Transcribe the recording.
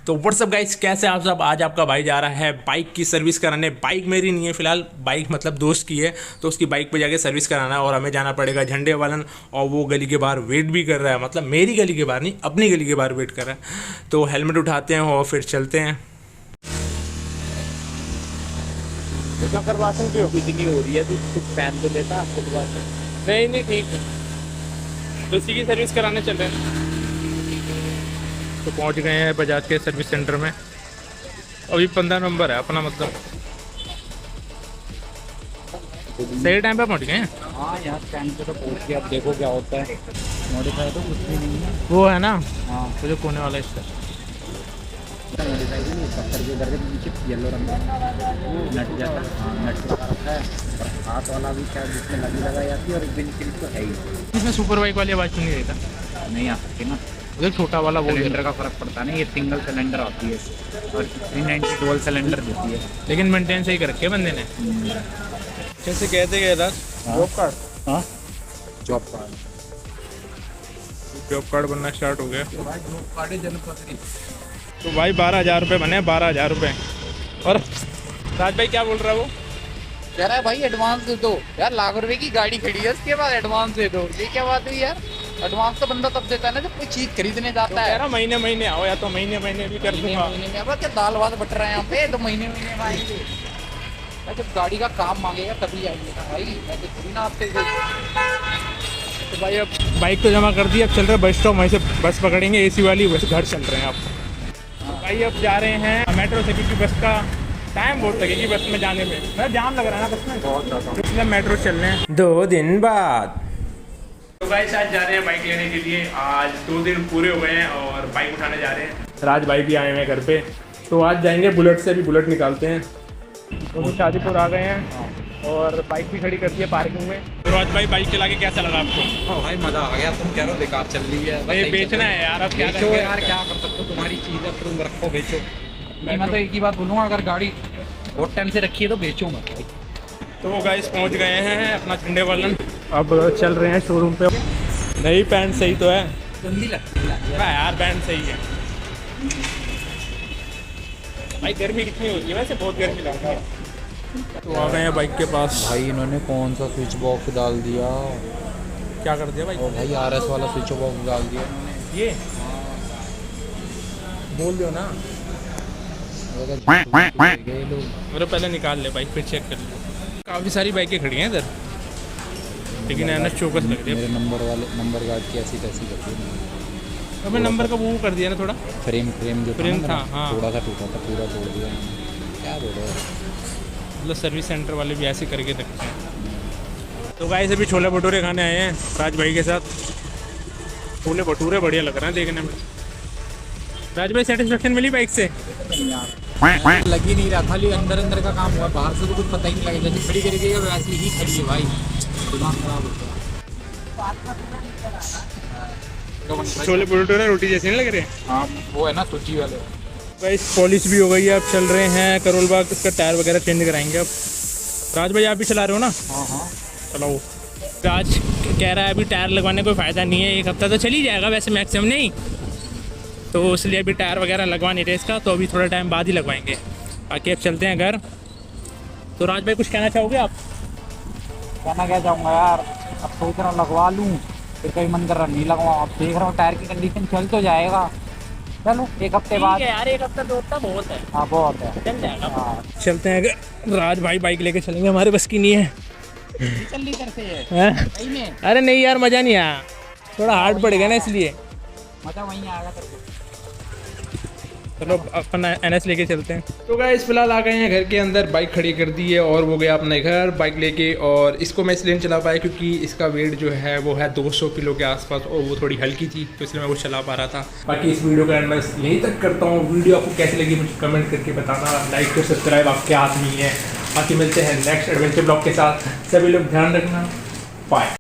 तो WhatsApp guys, कैसे आप सब। आज आपका भाई जा रहा है बाइक की सर्विस कराने। बाइक मेरी नहीं है फिलहाल, बाइक मतलब दोस्त की है, तो उसकी बाइक पे जाके सर्विस कराना है और हमें जाना पड़ेगा झंडे वालन। और वो गली के बाहर वेट भी कर रहा है, मतलब मेरी गली के बाहर नहीं, अपनी गली के बाहर वेट कर रहा है। तो हेलमेट उठाते हैं और फिर चलते हैं। करवासन क्यों इतनी हो रही है? तू कुछ पहन तो लेता नहीं नहीं ठीक है, तो उसी की सर्विस कराने चल रहे हैं। तो पहुंच गए हैं बजाज के सर्विस सेंटर में। अभी 15 नंबर है अपना, मतलब सही टाइम पे पहुंच गए हैं। हाँ यहाँ स्टैंड पे तो पहुँच गया, अब देखो क्या होता है। मॉडिफाई तो कुछ भी नहीं है, वो है ना हाँ तो जो कोने वाला इसका मॉडिफाई भी नहीं। पत्थर के उधर के नीचे येलो रंग का नट जाता है, हाँ नट लगा रखा है। और हाथ वाला भी शायद जिसमें लगी लगाई जाती है, और बिल्कुल तो है ही इसमें सुपर बाइक वाली आवाज़ नहीं देता, नहीं आ सकती ना। उधर छोटा वाला वो सिलेंडर का फर्क पड़ता है ना, ये सिंगल सिलेंडर आती है और 390 डुअल सिलेंडर देती है। लेकिन मेंटेन सही कर रखे बंदे ने। कैसे कहते गए था जॉब कार्ड? हाँ जॉब कार्ड, जॉब कार्ड बनना स्टार्ट हो गया। जॉब कार्ड है जनपद। तो भाई 12,000 रुपये बने, 12,000 रुपये। और राज भाई क्या बोल रहा है वो? कह रहा है भाई एडवांस दे दो यार, लाख रुपए की गाड़ी खड़ी है, उसके बाद एडवांस दे दो। ये क्या बात हुई यार? एडवांस तो बंदा तब देता है ना जब कोई चीज खरीदने जाता है। कह रहा महीने महीने आओ, या तो महीने महीने भी कर दूंगा। महीने में अब क्या दाल भात बट रहे हैं यहाँ पे, तो महीने महीने में आएंगे। जब गाड़ी का काम मांगेगा तभी आएंगे भाई, मैं तो थोड़ी ना आपसे। तो भाई अब बाइक तो जमा कर दी, अब चल रहे बस स्टॉप, वहीं से बस पकड़ेंगे एसी वाली, बस घर चल रहे हैं अब। भाई अब जा रहे हैं मेट्रो से, क्योंकि बस का टाइम बहुत लगेगी बस में जाने में, मतलब जाम लग रहा है ना बस में बहुत ज़्यादा, इसलिए मेट्रो चल रहे हैं 2 दिन बाद। तो गाइस आज जा रहे हैं बाइक लेने के लिए। आज 2 दिन पूरे हो गए हैं और बाइक उठाने जा रहे हैं। राज भाई भी आए हुए हैं घर पे, तो आज जाएंगे बुलेट से, भी बुलेट निकालते हैं। तो शादीपुर आ गए हैं और बाइक भी खड़ी कर दी है पार्किंग में। तो राज भाई बाइक चला के कैसा लगा आपको? हाँ भाई मजा आ गया। तुम कह रहे हो बेकार चल रही है, भाई बेचना है यार, अब क्या बेचो यार, क्या कर सकते हो, तुम्हारी चीज़ है, तुम रखो बेचो। मैं तो एक ही बात बोलूँगा, अगर गाड़ी बहुत टाइम से रखी है तो बेचो मत भाई। तो गाइस पहुंच गए हैं अपना झंडे वालन, अब चल रहे हैं शोरूम पे। नई पैंट सही तो है? गंदी लगती है यार पैंट सही है भाई। गर्मी कितनी होती है वैसे? बहुत गर्मी लगती है। तो आ गए हैं बाइक के पास। भाई इन्होंने कौन सा स्विच बॉक्स डाल दिया? क्या कर दिया भाई? और भाई आरएस वाला स्विच बॉक्स डाल दिया ये बोल दो ना ये लोग। मेरे पहले निकाल ले बाइक, फिर चेक कर ले। काफ़ी सारी बाइकें खड़ी हैं इधर, लेकिन एनएस चौकस लग रही है। मेरे नंबर वाले नंबर गार्ड की ऐसी तैसी करती है। हमें नंबर का वो कर दिया ना थोड़ा, फ्रेम जो फ्रेम था था, हाँ थोड़ा सा टूटा था, पूरा तोड़ दिया क्या बोलो। मतलब सर्विस सेंटर वाले भी ऐसे करके रखते हैं। तो गाइस अभी छोले भटूरे खाने आए हैं राज भाई के साथ। छोले भटूरे बढ़िया लग रहे हैं देखने में। राज भाई सेटिस्फेक्शन मिली बाइक से? लग ही नहीं रहा, खाली अंदर अंदर का काम हुआ, बाहर से तो कुछ पता ही नहीं लगा। जैसे खड़ी करी गई है वैसे ही खड़ी है भाई, दिमाग खराब हो गया। छोले भटूरे रोटी जैसे नहीं लग रहे? हाँ वो है ना सूची वाले। गाइस पॉलिश भी हो गई है, अब चल रहे हैं करोल बाग, इसका टायर वगैरह चेंज कराएंगे अब। राज भाई आप भी चला रहे हो ना? हाँ हाँ चलाओ। राज कह रहा है अभी टायर लगवाने कोई फ़ायदा नहीं है, 1 हफ्ता तो चल ही जाएगा वैसे मैक्सिमम, नहीं तो इसलिए अभी टायर वगैरह लगवा नहीं रहे इसका, तो अभी थोड़ा टाइम बाद ही लगवाएंगे। बाकी अब चलते हैं घर। तो राज भाई कुछ कहना चाहोगे आप? कहना क्या चाहूँगा यार, अब सोच रहा हूँ लगवा लूँ, फिर कहीं मन कर रहा नहीं लगवाऊँ। अब देख रहा हूँ टायर की कंडीशन, चल तो जाएगा। चलो 1 हफ्ते बाद यार, 1 हफ्ता तो बहुत है। हाँ बहुत है, चल जाएगा। हाँ चलते हैं घर। राज भाई बाइक लेके चलेंगे, हमारे बस की नहीं है। चल ली करते हैं? सही में अरे नहीं यार, मज़ा नहीं आया, थोड़ा हार्ड पड़ेगा ना इसलिए। मजा वहीं आएगा तेरे को। चलो अपन एनएस लेके चलते हैं। तो गाइस फिलहाल आ गए हैं घर के अंदर, बाइक खड़ी कर दी है और वो गया अपने घर बाइक लेके। और इसको मैं इसलिए नहीं चला पाया क्योंकि इसका वेट जो है वो है 200 किलो के आसपास, और वो थोड़ी हल्की थी, तो इसलिए मैं वो चला पा रहा था। बाकी इस वीडियो का एंड मैं यहीं तक करता हूँ। वीडियो आपको कैसी लगी मुझे कमेंट करके बताना। लाइक और सब्सक्राइब आपके हाथ में ही है। बाकी मिलते हैं नेक्स्ट एडवेंचर ब्लॉग के साथ। सभी लोग ध्यान रखना, बाय।